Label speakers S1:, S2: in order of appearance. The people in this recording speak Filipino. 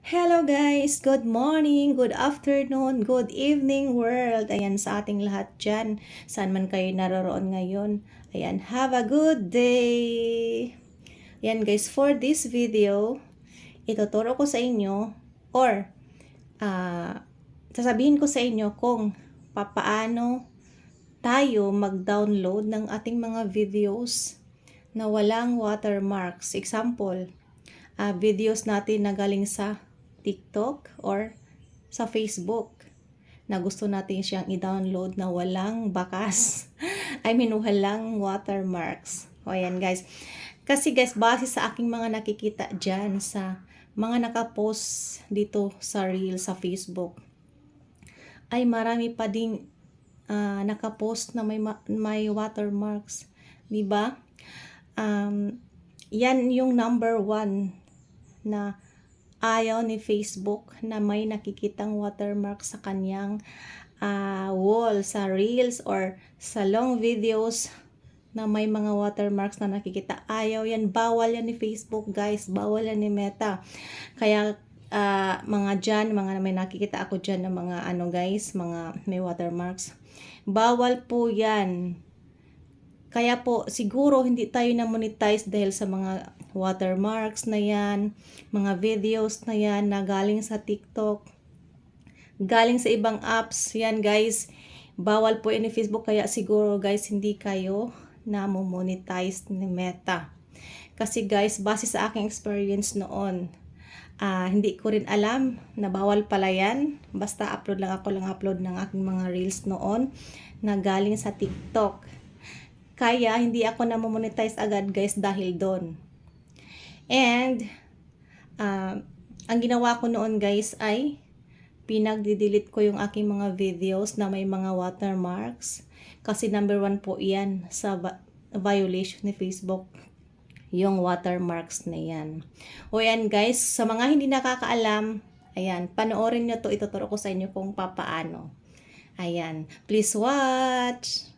S1: Hello guys! Good morning, good afternoon, good evening world. Ayan sa ating lahat dyan. Saan man kayo naroroon ngayon. Ayan, have a good day! Ayan guys, for this video, ituturo ko sa inyo or sasabihin ko sa inyo kung papaano tayo mag-download ng ating mga videos na walang watermarks. Example, videos natin na galing sa TikTok or sa Facebook na gusto natin siyang i-download na walang bakas. I mean, walang watermarks. O ayan guys. Kasi guys, base sa aking mga nakikita dyan sa mga nakapost dito sa reel sa Facebook, ay marami pa ding nakapost na may watermarks. Diba? Yan yung number 1 na ayaw ni Facebook na may nakikitang watermark sa kanyang wall, sa reels or sa long videos na may mga watermarks na nakikita. Ayaw yan, bawal yan ni Facebook guys, bawal yan ni Meta. Kaya mga dyan, mga may nakikita ako dyan na mga guys, mga may watermarks, bawal po yan. Kaya po, siguro hindi tayo na-monetize dahil sa mga watermarks na yan, mga videos na yan na galing sa TikTok, galing sa ibang apps. Yan guys, bawal po yan ni Facebook. Kaya siguro guys, hindi kayo na-monetize ni Meta. Kasi guys, base sa aking experience noon, hindi ko rin alam na bawal pala yan. Basta upload ng aking mga reels noon na galing sa TikTok. Kaya hindi ako na-monetize agad guys dahil doon. And ang ginawa ko noon guys ay pinag-delete ko yung aking mga videos na may mga watermarks. Kasi number 1 po yan sa violation ni Facebook, yung watermarks na yan. O yan guys, sa mga hindi nakakaalam, ayan, panoorin nyo to, ituturo ko sa inyo kung papaano. Ayan, please watch!